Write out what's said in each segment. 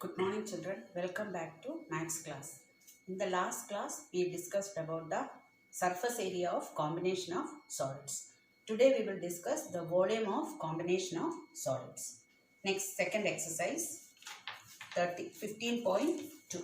Good morning children, welcome back to maths class. In the last class we discussed about the surface area of combination of solids. Today we will discuss the volume of combination of solids. Next second exercise 15.2.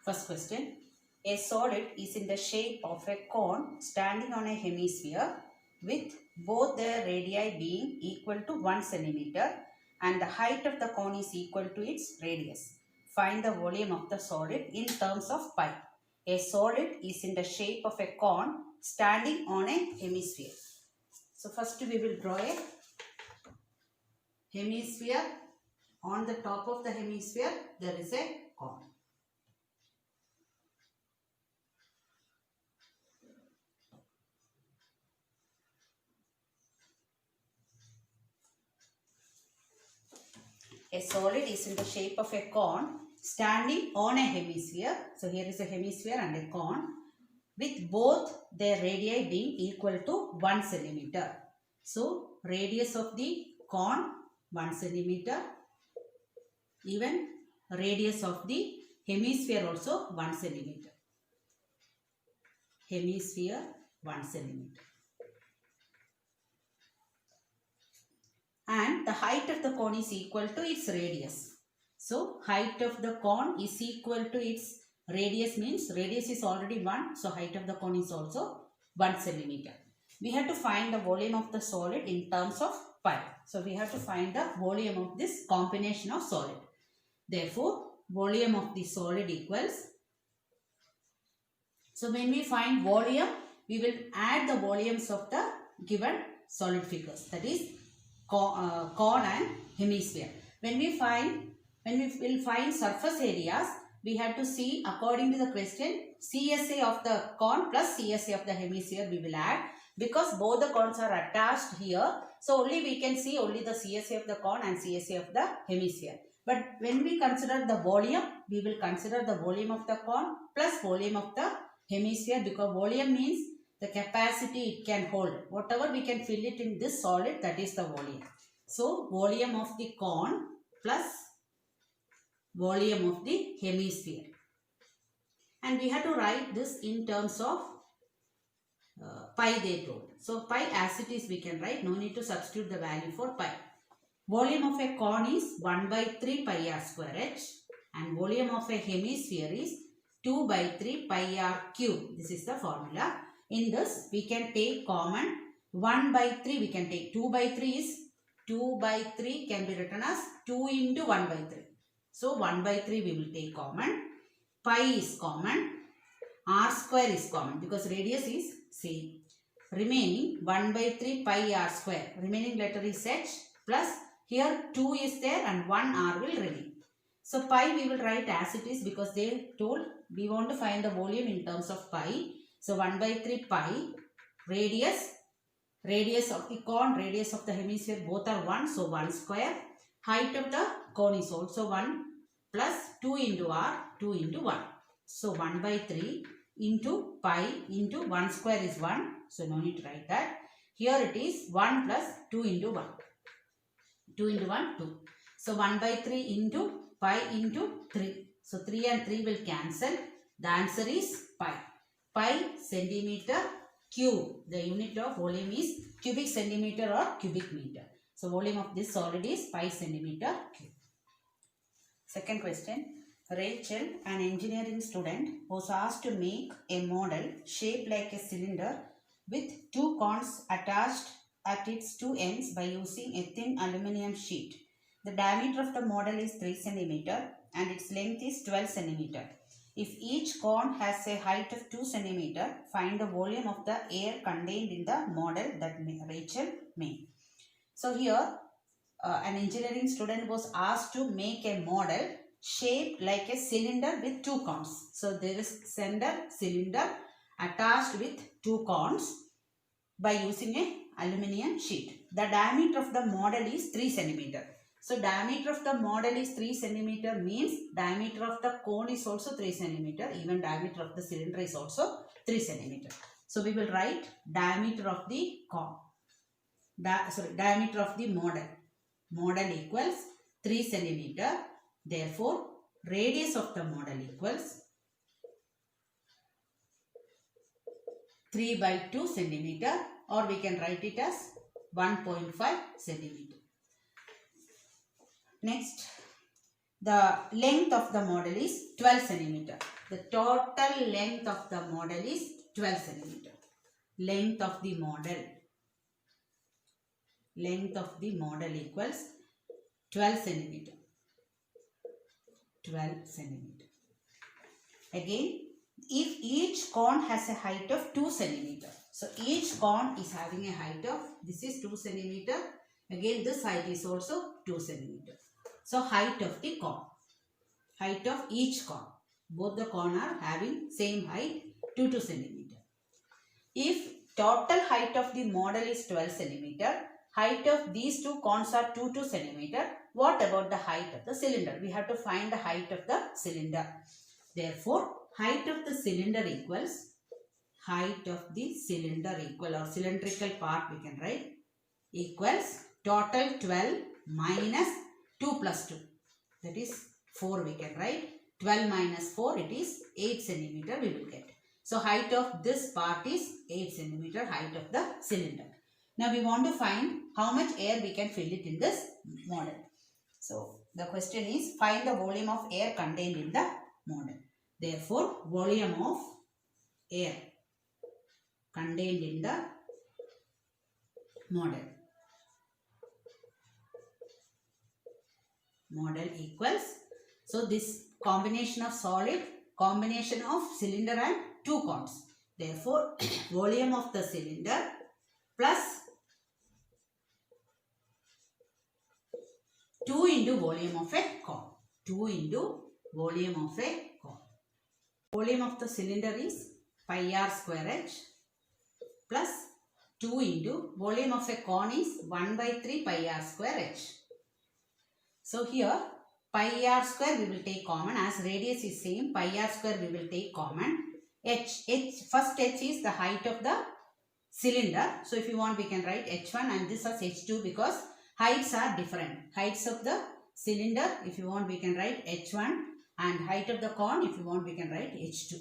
First question. A solid is in the shape of a cone standing on a hemisphere with both the radii being equal to 1 centimeter and the height of the cone is equal to its radius. Find the volume of the solid in terms of pi. A solid is in the shape of a cone standing on a hemisphere. So first we will draw a hemisphere. On the top of the hemisphere there is a cone. A solid is in the shape of a cone standing on a hemisphere. So here is a hemisphere and a cone with both their radii being equal to 1 centimeter. So radius of the cone 1 centimeter. Even radius of the hemisphere also 1 centimeter. Hemisphere 1 centimeter. And the height of the cone is equal to its radius. So height of the cone is equal to its radius, means radius is already 1. So height of the cone is also 1 centimeter. We have to find the volume of the solid in terms of pi. So we have to find the volume of this combination of solid. Therefore, volume of the solid equals. So when we find volume, we will add the volumes of the given solid figures. That is cone and hemisphere. When we will find surface areas, we have to see according to the question CSA of the cone plus CSA of the hemisphere we will add, because both the cones are attached here. So only we can see only the CSA of the cone and CSA of the hemisphere. But when we consider the volume, we will consider the volume of the cone plus volume of the hemisphere, because volume means the capacity it can hold. Whatever we can fill it in this solid, that is the volume. So volume of the cone plus volume of the hemisphere. And we have to write this in terms of pi they told. So pi as it is we can write, no need to substitute the value for pi. Volume of a cone is 1 by 3 pi r square h and volume of a hemisphere is 2 by 3 pi r cube. This is the formula. In this, we can take common 1 by 3 we can take. 2 by 3 is 2 by 3 can be written as 2 into 1 by 3. So 1 by 3 we will take common. Pi is common. R square is common because radius is same. Remaining 1 by 3 pi r square. Remaining letter is h plus here 2 is there and 1 r will remain. So pi we will write as it is because they told we want to find the volume in terms of pi. So 1 by 3 pi, radius of the cone, radius of the hemisphere both are 1. So 1 square. Height of the cone is also 1 plus 2 into r, 2 into 1. So 1 by 3 into pi into 1 square is 1. So no need to write that. Here it is 1 plus 2 into 1. 2 into 1, 2. So 1 by 3 into pi into 3. So 3 and 3 will cancel. The answer is pi. Pi centimeter cube. The unit of volume is cubic centimeter or cubic meter. So volume of this solid is pi centimeter cube. Second question. Rachel, an engineering student, was asked to make a model shaped like a cylinder with two cones attached at its two ends by using a thin aluminium sheet. The diameter of the model is 3 cm and its length is 12 cm. If each cone has a height of 2 cm, find the volume of the air contained in the model that Rachel made. So here an engineering student was asked to make a model shaped like a cylinder with two cones. So there is cylinder attached with two cones by using a aluminium sheet. The diameter of the model is 3 cm. So diameter of the model is 3 cm means diameter of the cone is also 3 cm. Even diameter of the cylinder is also 3 cm. So we will write diameter of the cone. diameter of the model. Model equals 3 centimeter. Therefore, radius of the model equals 3 by 2 centimeter, or we can write it as 1.5 centimeter. Next, the length of the model is 12 centimeter. The total length of the model is 12 centimeter. Length of the model. Length of the model equals 12 centimeter. 12 centimeter. Again, if each cone has a height of 2 centimeter. So each cone is having a height of, this is 2 centimeter. Again, this height is also 2 centimeter. So height of the cone. Height of each cone. Both the cone are having same height, 2 centimeter. If total height of the model is 12 centimeter, height of these two cones are 2 centimeter. What about the height of the cylinder? We have to find the height of the cylinder. Therefore, height of the cylinder equals, height of the cylinder equal, or cylindrical part we can write, equals total 12 minus 2 plus 2. That is 4 we can write. 12 minus 4, it is 8 centimeter we will get. So height of this part is 8 centimeter, height of the cylinder. Now we want to find how much air we can fill it in this model. So the question is, find the volume of air contained in the model. Therefore, volume of air contained in the model. Model equals, so this combination of solid, combination of cylinder and two cones. Therefore, volume of the cylinder plus 2 into volume of a cone. 2 into volume of a cone. Volume of the cylinder is pi r square h plus 2 into volume of a cone is 1 by 3 pi r square h. So here pi r square we will take common, as radius is same, pi r square we will take common. First h is the height of the cylinder. So if you want we can write h1 and this as h2 because heights are different. Heights of the cylinder, if you want we can write h1, and height of the cone, if you want we can write h2.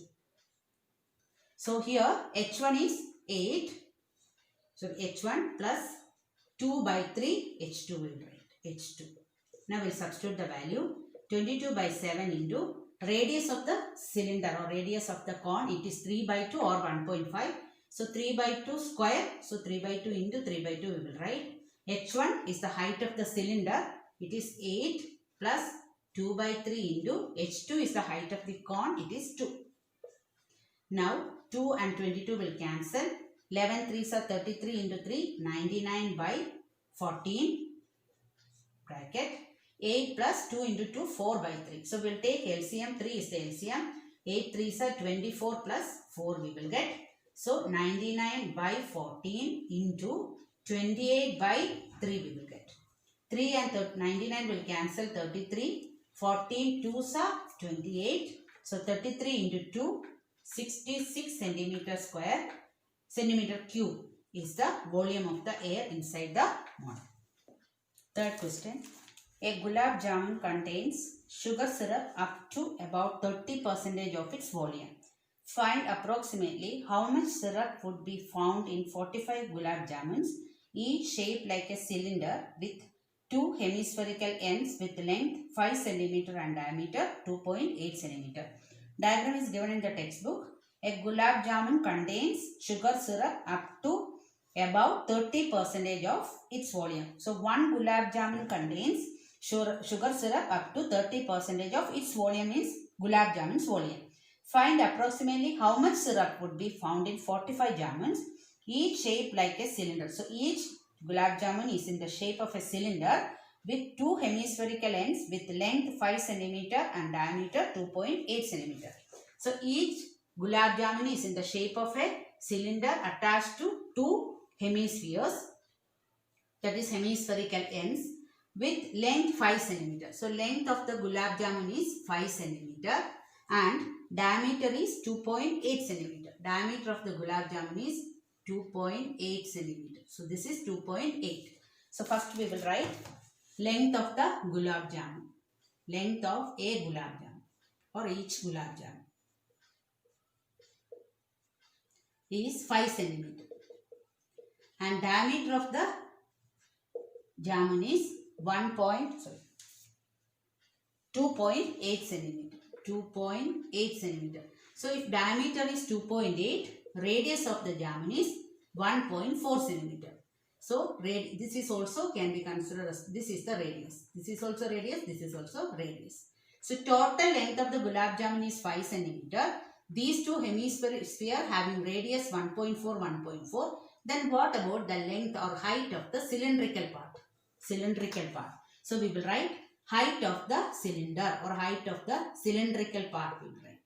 So here h1 is 8. So h1 plus 2 by 3 h2 will write h2. Now we'll substitute the value. 22 by 7 into radius of the cylinder or radius of the cone, it is 3 by 2 or 1.5. So 3 by 2 square. So 3 by 2 into 3 by 2 we will write. h1 is the height of the cylinder. It is 8 plus 2 by 3 into h2 is the height of the cone. It is 2. Now 2 and 22 will cancel. 11 3s are 33 into 3. 99 by 14. Bracket. 8 plus 2 into 2, 4 by 3. So we will take LCM. 3 is the LCM. 8 3s are 24 plus 4 we will get. So 99 by 14 into 28 by 3 we will get. 3 and 99 will cancel. 33. 14 2s are 28. So 33 into 2, 66 centimeter square, centimeter cube is the volume of the air inside the model. Third question. A gulab jamun contains sugar syrup up to about 30% of its volume. Find approximately how much syrup would be found in 45 gulab jamuns, each shaped like a cylinder with two hemispherical ends with length 5 cm and diameter 2.8 cm. Diagram is given in the textbook. A gulab jamun contains sugar syrup up to about 30% of its volume. So, one gulab jamun contains sugar syrup up to 30% of its volume is gulab jamun's volume. Find approximately how much syrup would be found in 45 jamuns, each shaped like a cylinder. So, each gulab jamun is in the shape of a cylinder with two hemispherical ends with length 5 cm and diameter 2.8 cm. So, each gulab jamun is in the shape of a cylinder attached to two hemispheres, that is hemispherical ends, with length 5 cm. So, length of the gulab jamun is 5 cm and diameter is 2.8 cm. Diameter of the gulab jamun is 2.8 cm. So this is 2.8. So first we will write length of the gulab jamun. Length of a gulab jamun or each gulab jamun is 5 centimeter. And diameter of the jamun is 2.8 centimeter. 2.8 centimeter. So if diameter is 2.8, radius of the jamun is 1.4 centimeter. So this is also can be considered as this is the radius. This is also radius. This is also radius. So total length of the gulab jamun is 5 centimeter. These two hemisphere having radius 1.4, 1.4. Then what about the length or height of the cylindrical part? Cylindrical part. So we will write height of the cylinder or height of the cylindrical part. We will write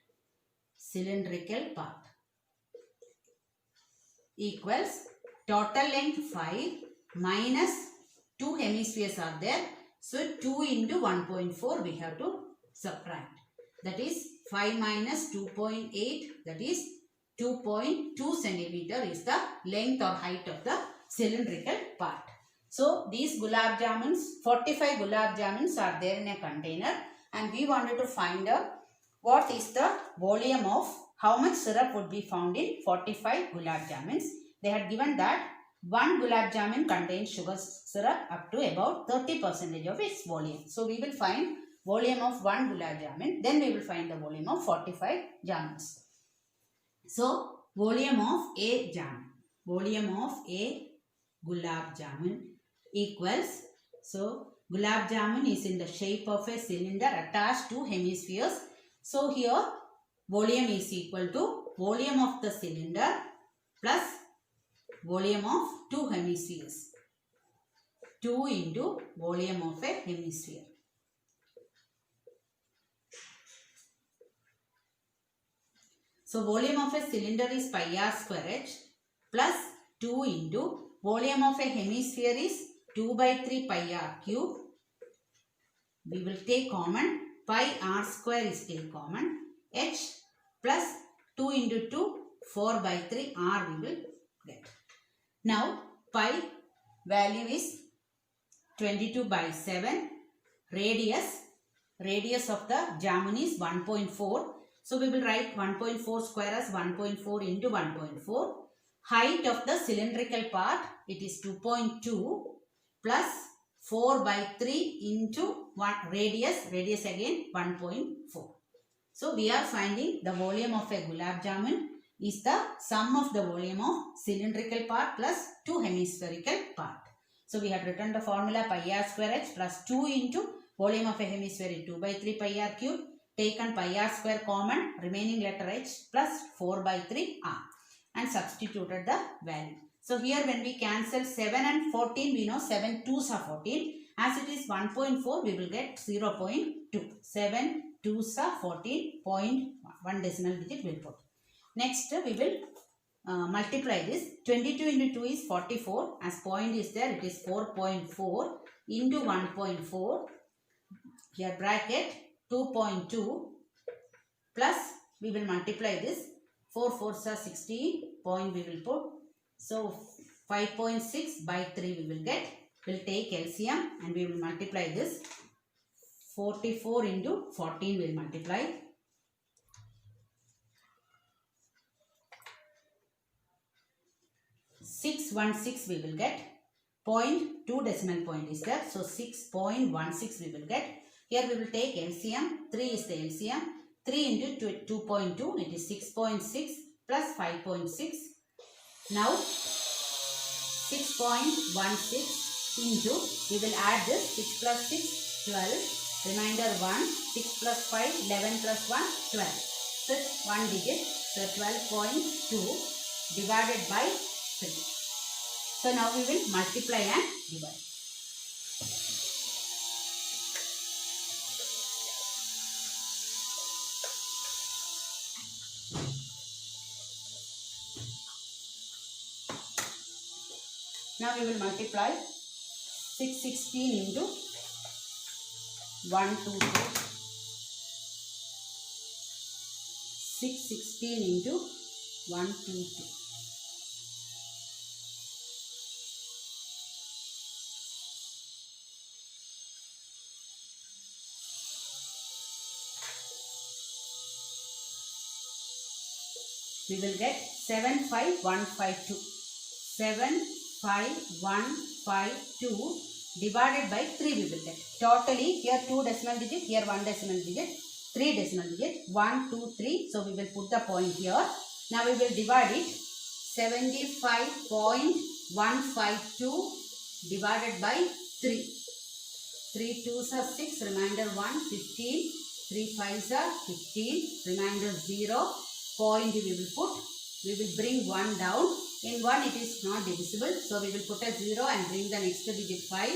cylindrical part equals total length 5 minus 2 hemispheres are there. So 2 into 1.4 we have to subtract. That is 5 minus 2.8, that is 2.2 centimeter is the length or height of the cylindrical part. So these gulab jamuns, 45 gulab jamuns are there in a container, and we wanted to find out what is the volume of how much syrup would be found in 45 gulab jamuns. They had given that 1 gulab jamun contains sugar syrup up to about 30% of its volume. So we will find volume of 1 gulab jamun, then we will find the volume of 45 jamuns. So volume of a jamun, volume of a gulab jamun equals, so gulab jamun is in the shape of a cylinder attached to hemispheres. So here volume is equal to volume of the cylinder plus volume of 2 hemispheres. 2 into volume of a hemisphere. So volume of a cylinder is pi r square h plus 2 into volume of a hemisphere is 2 by 3 pi r cube. We will take common. Pi r square is take common. H plus 2 into 2, 4 by 3 r we will get. Now pi value is 22 by 7. Radius of the jamun is 1.4. So we will write 1.4 square as 1.4 into 1.4. Height of the cylindrical part, it is 2.2 plus 4 by 3 into 1 radius again 1.4. So we are finding the volume of a gulab jamun is the sum of the volume of cylindrical part plus 2 hemispherical part. So we have written the formula pi r square h plus 2 into volume of a hemisphere is 2 by 3 pi r cube. Taken pi r square common, remaining letter h plus 4 by 3 r, and substituted the value. So here when we cancel 7 and 14, we know 7 2s are 14. As it is 1.4, we will get 0.2. 7 2s are 14.1 decimal digit will put. Next we will multiply this. 22 into 2 is 44. As point is there, it is 4.4 into 1.4. Here bracket 2.2 plus we will multiply this. 4 4s are 16. Point we will put. So 5.6 by 3 we will get. We will take LCM and we will multiply this. 44 into 14 will multiply. 616 we will get. 0.2 decimal point is there. So 6.16 we will get. Here we will take LCM. 3 is the LCM. 3 into 2.2, it is 6.6 plus 5.6. Now 6.16 into, we will add this. 6 plus 6, 12. Remainder 1. 6 plus 5, 11 plus 1, 12. So 1 digit. So 12.2 divided by 3. So now we will multiply and divide. Now we will multiply 616 into 122. 616 into 122. we will get 75152. 75152 divided by 3 we will get. Totally here 2 decimal digit, here 1 decimal digit, 3 decimal digit, 1, 2, 3. So we will put the point here. Now we will divide it. 75.152 divided by 3. 3 2s are 6, remainder 1, 15. 3 5s are 15, remainder 0. Point we will put. We will bring 1 down. In 1 it is not divisible. So we will put a 0 and bring the next digit 5.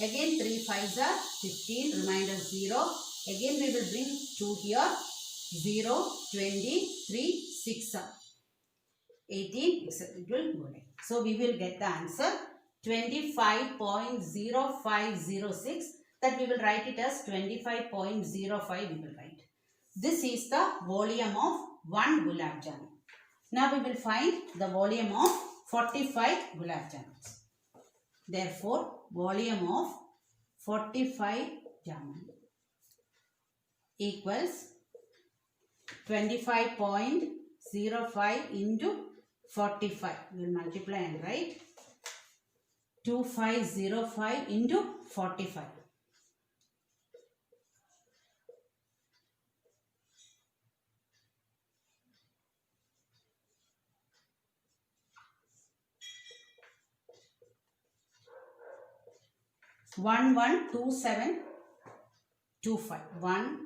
Again 3 5s are 15, remainder 0. Again we will bring 2 here. 0, 20, 3, 6 are 18, etc. It will go like. So we will get the answer 25.0506. That we will write it as 25.05 we will write. This is the volume of 1 gulab jamun. Now we will find the volume of 45 gulab jamuns. Therefore, volume of 45 jamun equals 25.05 into 45. We will multiply and write 2505 into 45. 112725.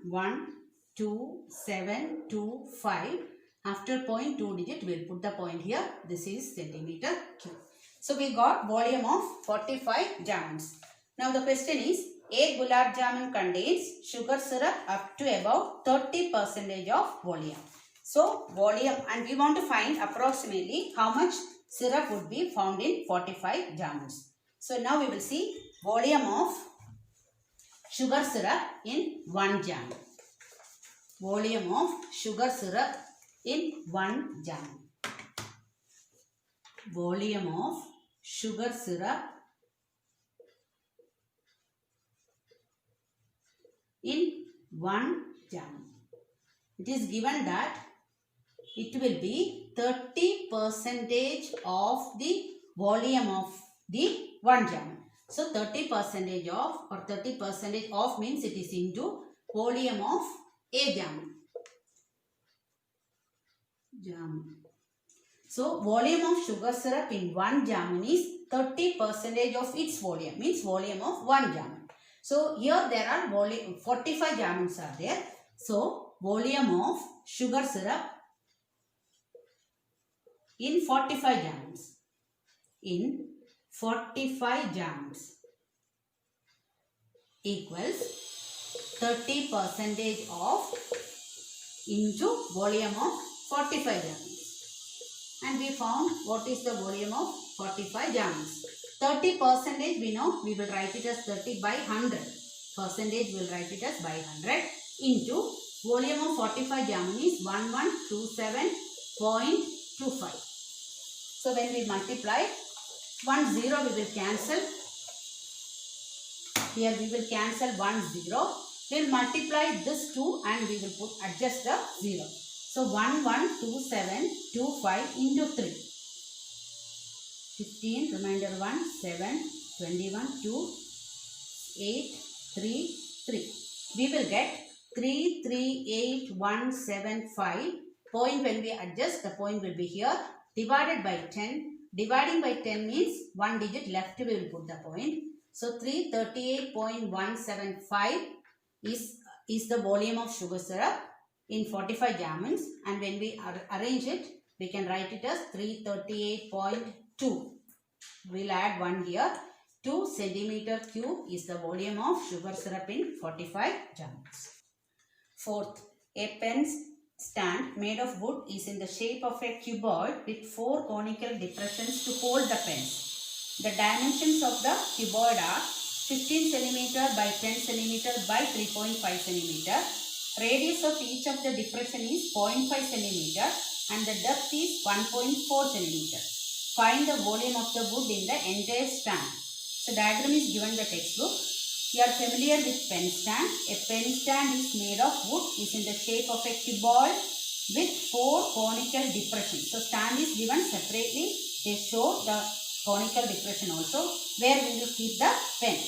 112725. After point 2 digit, we will put the point here. This is centimeter cube. So we got volume of 45 jamuns. Now the question is, a gulab jamun contains sugar syrup up to about 30% of volume. So volume, and we want to find approximately how much syrup would be found in 45 jamuns. So now we will see volume of sugar syrup in 1 jamun. Volume of sugar syrup in 1 jamun. Volume of sugar syrup in 1 jamun. It is given that it will be 30% of the volume of the 1 jamun. So 30% of, or 30% of means it is into volume of a jamun. So volume of sugar syrup in 1 jamun is 30% of its volume, means volume of 1 jamun. So here there are 45 jamuns are there. So volume of sugar syrup in 45 jamuns. In 45 jamuns equals 30% of into volume of 45 jamuns. And we found what is the volume of 45 jamuns. 30% we know, we will write it as 30 by 100. Percentage we will write it as by 100 into volume of 45 jamun is 1127.25. So when we multiply 1 0 we will cancel. Here we will cancel 1 0. We will multiply this 2 and we will adjust the 0. So 112725 into 3. 15, remainder 1, 7, 21, 2, 8, 3, 3. We will get 338175. Point when we adjust, the point will be here. Divided by 10. Dividing by 10 means 1 digit left we will put the point. So 338.175 is the volume of sugar syrup in 45 jamuns, and when we arrange it, we can write it as 338.2. We will add 1 here. 2 centimeter cube is the volume of sugar syrup in 45 jamuns. Fourth, a pen stand made of wood is in the shape of a cuboid with 4 conical depressions to hold the pens. The dimensions of the cuboid are 15 cm by 10 cm by 3.5 cm. Radius of each of the depression is 0.5 cm and the depth is 1.4 cm. Find the volume of the wood in the entire stand. So diagram is given in the textbook. You are familiar with pen stand. A pen stand is made of wood, is in the shape of a cuboid with 4 conical depressions. So stand is given separately. They show the conical depression also where we will keep the pen.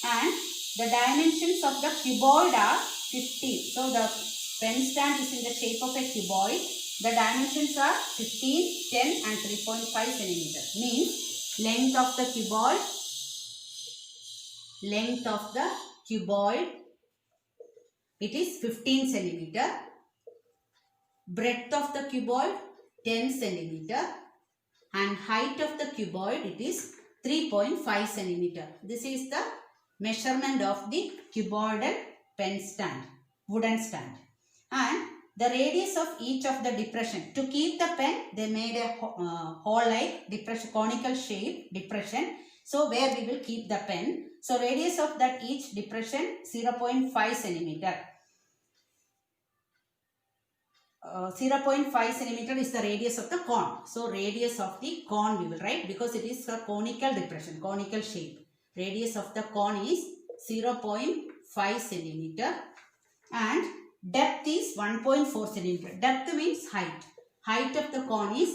And the dimensions of the cuboid are 15. So the pen stand is in the shape of a cuboid. The dimensions are 15, 10 and 3.5 centimeter. Means length of the cuboid, it is 15 centimeter. Breadth of the cuboid 10 centimeter. And height of the cuboid, it is 3.5 centimeter. This is the measurement of the cuboidal pen stand, wooden stand. And the radius of each of the depression. To keep the pen, they made a hole-like depression, conical shape depression. So where we will keep the pen. So radius of that each depression 0.5 centimeter. 0.5 centimeter is the radius of the cone. So radius of the cone we will write because it is a conical depression, conical shape. Radius of the cone is 0.5 centimeter and depth is 1.4 centimeter. Depth means height. Height of the cone is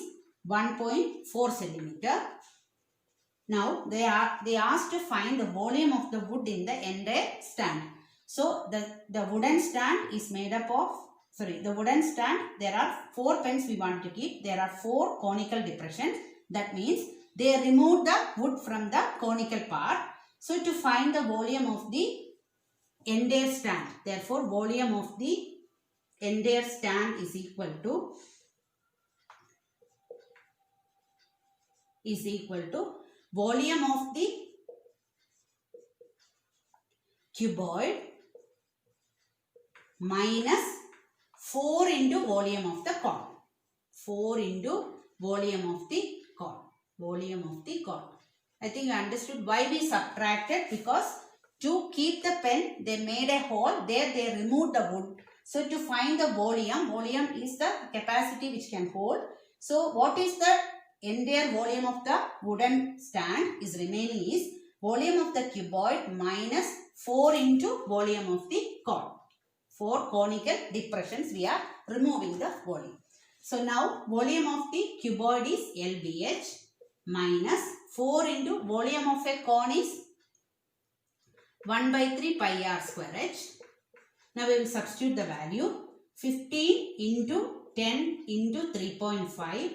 1.4 centimeter. Now they asked to find the volume of the wood in the entire stand. So the wooden stand is made up of, the wooden stand, there are 4 pens we want to keep. There are 4 conical depressions. That means they removed the wood from the conical part. So to find the volume of the entire stand, therefore volume of the entire stand is equal to volume of the cuboid minus 4 into volume of the cone. 4 into volume of the cone. Volume of the cone. I think you understood why we subtracted, because to keep the pen, they made a hole. There they removed the wood. So to find the volume is the capacity which can hold. So what is the entire volume of the wooden stand is remaining is volume of the cuboid minus 4 into volume of the cone. 4 conical depressions we are removing the volume. So now volume of the cuboid is LBH minus 4 into volume of a cone is 1 by 3 pi r square h. Now we will substitute the value. 15 into 10 into 3.5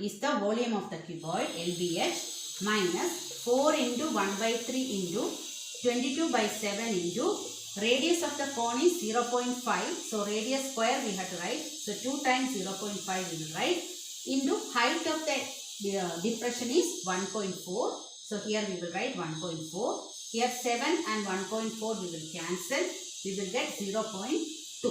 is the volume of the cuboid LBH minus 4 into 1 by 3 into 22 by 7 into radius of the cone is 0.5. So radius square we have to write. So 2 times 0.5 we will write into height of the depression is 1.4. So here we will write 1.4. Here 7 and 1.4 we will cancel. We will get 0.2.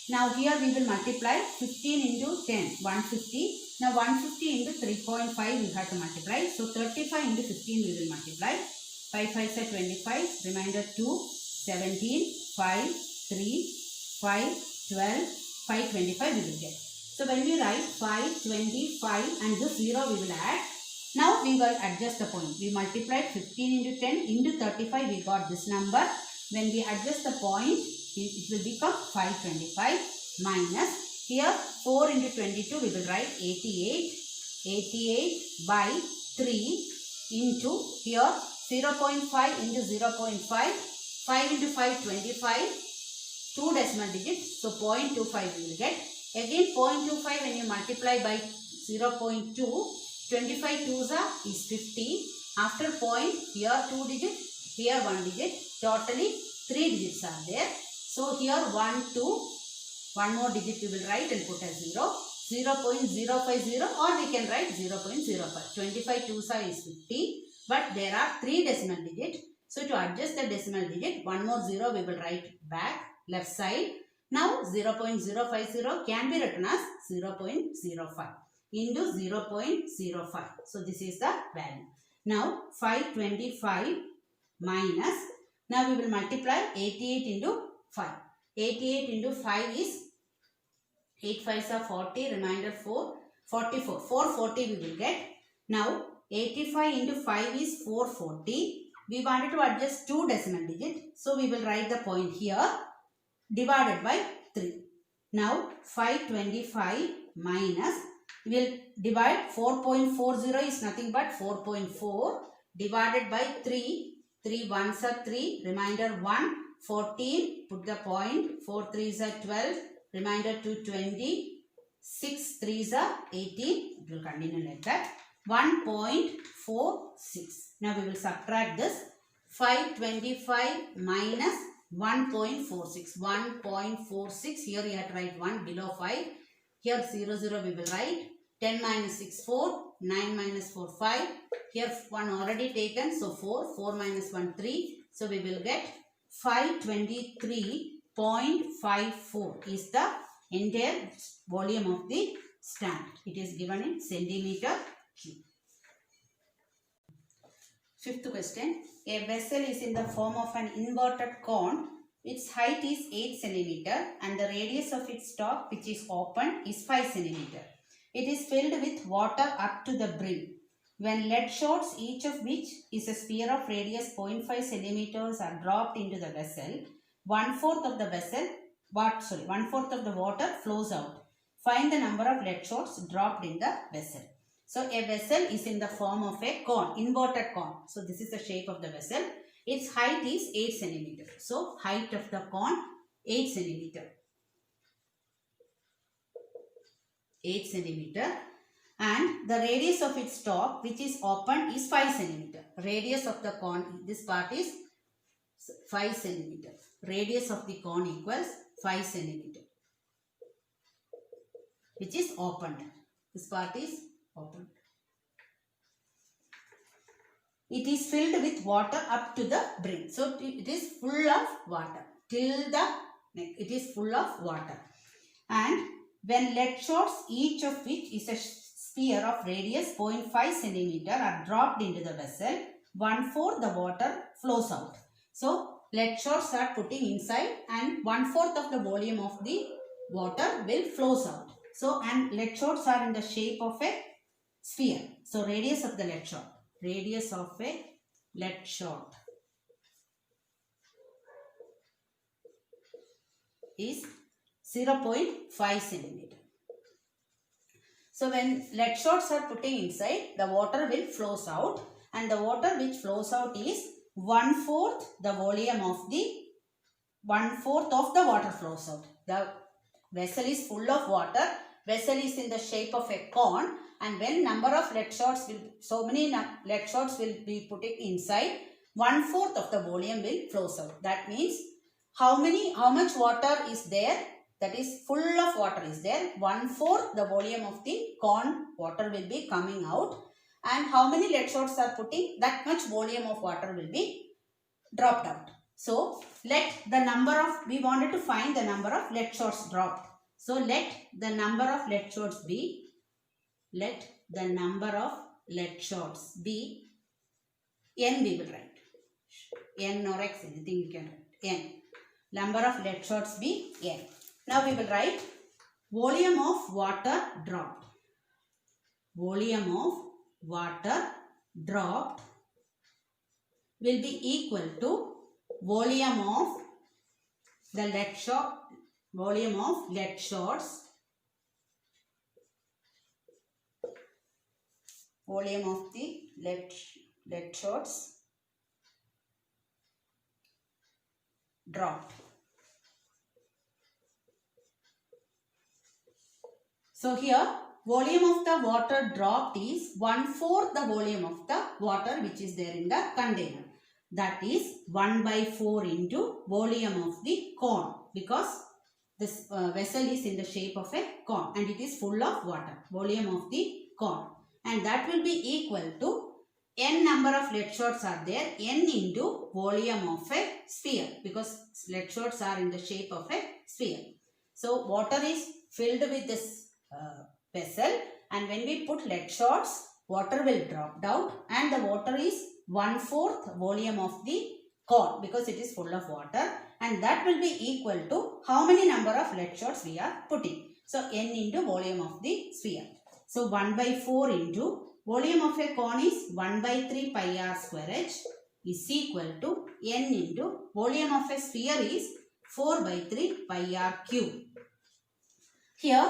Now here we will multiply 15 into 10, 150. Now 150 into 3.5 we have to multiply. So 35 into 15 we will multiply. 5 5 is 25. Remainder 2, 17, 5, 3, 5, 12, 5, 25 we will get. So when we write 5, 25 and this 0 we will add. Now we will adjust the point. We multiplied 15 into 10 into 35 we got this number. When we adjust the point, it will become 525 minus here 4 into 22 we will write 88. 88 by 3 into here 0.5 into 0.5. 5 into 5 25. 2 decimal digits. So 0.25 we will get. Again 0.25 when you multiply by 0.2. 25 twos is 50. After point, here 2 digits, here 1 digit. Totally 3 digits are there. So here 1, 2, 1 more digit we will write and put a 0. 0.050 or we can write 0.05. 25 twos is 50. But there are 3 decimal digits. So to adjust the decimal digit, 1 more 0 we will write back left side. Now 0.050 can be written as 0.05. Into 0.05. So this is the value. Now 525 minus, now we will multiply 88 into 5. 88 into 5 is 8 5s are 40, remainder 4, 44. 440 we will get. Now 85 into 5 is 440. We wanted to adjust 2 decimal digits. So we will write the point here divided by 3. Now 525 minus, we will divide 4.40 is nothing but 4.4 divided by 3. 3 ones are 3, remainder 1, 14, put the point, 4 3s are 12, remainder 2 20, 6 3s are 18, it will continue like that, 1.46. Now we will subtract this, 525 minus 1.46, 1.46, here you have to write 1 below 5, here 0 0 we will write, 10 minus 6 4, 9 minus 4 5, here 1 already taken, so 4, 4 minus 1 3, so we will get 523.54 is the entire volume of the stand. It is given in centimeter cube. Fifth question. A vessel is in the form of an inverted cone. Its height is 8 cm and the radius of its top, which is open, is 5 cm. It is filled with water up to the brim. When lead shots, each of which is a sphere of radius 0.5 cm, are dropped into the vessel, 1/4 of the water flows out. Find the number of lead shots dropped in the vessel. So a vessel is in the form of a cone, inverted cone. So this is the shape of the vessel. Its height is 8 cm. So height of the cone 8 cm. 8 cm. And the radius of its top, which is open, is 5 cm. Radius of the cone, this part is 5 cm. Radius of the cone equals 5 cm, which is opened. This part is opened. It is filled with water up to the brim. So it is full of water. Till the neck, it is full of water. And when lead shots, each of which is a sphere of radius 0.5 cm, are dropped into the vessel, 1/4 the water flows out. So lead shots are putting inside and 1/4 of the volume of the water will flows out. So and lead shots are in the shape of a sphere. So radius of the lead shot. Radius of a lead shot is 0.5 cm. So when lead shots are putting inside, the water will flows out, and the water which flows out is 1/4 the volume of the 1/4 of the water flows out. The vessel is full of water. Vessel is in the shape of a cone, and when number of lead shots will, so many lead shots will be putting inside, 1/4 of the volume will flows out. That means how much water is there? That is full of water is there. 1/4 the volume of the cone water will be coming out, and how many lead shots are putting, that much volume of water will be dropped out. So let the number of, we wanted to find the number of lead shots dropped. So let the number of lead shots be, let the number of lead shots be n, we will write n or x, anything we can write n. Number of lead shots be n. Now we will write volume of water dropped. Volume of water dropped will be equal to volume of the lead shot, volume of lead shots, volume of the lead shots dropped. So here volume of the water dropped is 1/4 the volume of the water which is there in the container. That is 1/4 into volume of the cone, because this vessel is in the shape of a cone and it is full of water. Volume of the cone, and that will be equal to n number of lead shots are there, n into volume of a sphere, because lead shots are in the shape of a sphere. So water is filled with this vessel, and when we put lead shots, water will drop out, and the water is 1/4 volume of the cone because it is full of water, and that will be equal to how many number of lead shots we are putting. So n into volume of the sphere. So 1/4 into volume of a cone is 1/3 pi r square h is equal to n into volume of a sphere is 4/3 pi r cube. Here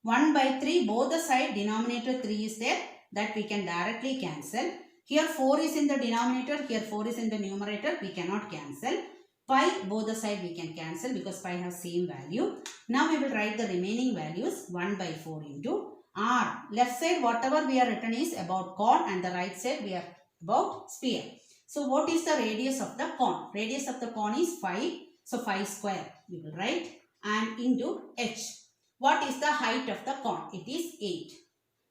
1 by 3, both the side denominator 3 is there, that we can directly cancel. Here 4 is in the denominator, here 4 is in the numerator, we cannot cancel. Pi, both the side we can cancel because pi has same value. Now we will write the remaining values 1 by 4 into r. Left side whatever we are written is about cone and the right side we are about sphere. So what is the radius of the cone? Radius of the cone is 5. So 5 square we will write, and into h. What is the height of the cone? It is 8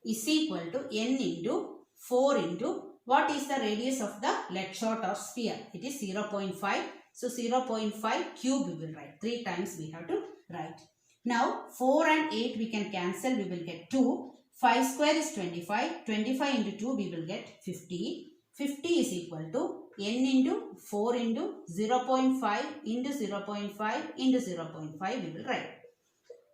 is equal to n into 4 into what is the radius of the lead shot or sphere? It is 0.5. So 0.5 cube we will write. 3 times we have to write. Now 4 and 8 we can cancel. We will get 2. 5 square is 25. 25 into 2 we will get 50. 50 is equal to n into 4 into 0.5 into 0.5 into 0.5 we will write.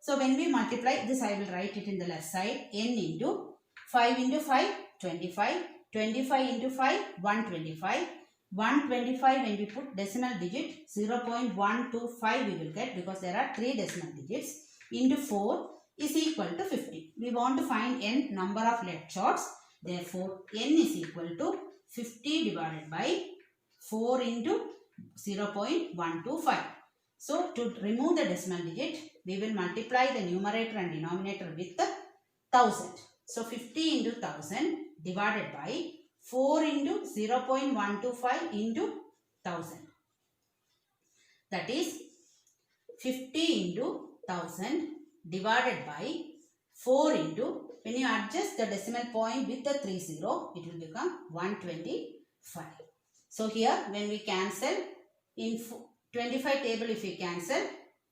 So when we multiply this, I will write it in the left side. N into 5 into 5, 25. 25 into 5, 125. 125 when we put decimal digit 0.125 we will get, because there are 3 decimal digits, into 4 is equal to 50. We want to find n number of lead shots. Therefore, n is equal to 50 divided by 4 into 0.125. So, to remove the decimal digit, we will multiply the numerator and denominator with 1000. So, 50 into 1000 divided by 4 into 0.125 into 1000. That is 50 into 1000 divided by 4 into, when you adjust the decimal point with the 30, it will become 125. So, here when we cancel in 25 table, if we cancel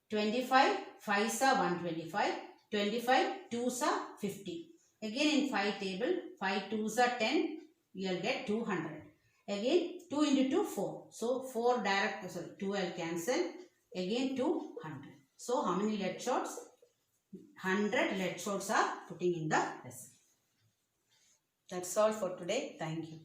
25 5s are 125, 25 2s are 50. Again in 5 table 5 2s are 10, you will get 200. Again 2 into 2 4. So 4 direct, sorry 2 will cancel. Again 200. So how many lead shots? 100 lead shots are putting in the lesson. That's all for today. Thank you.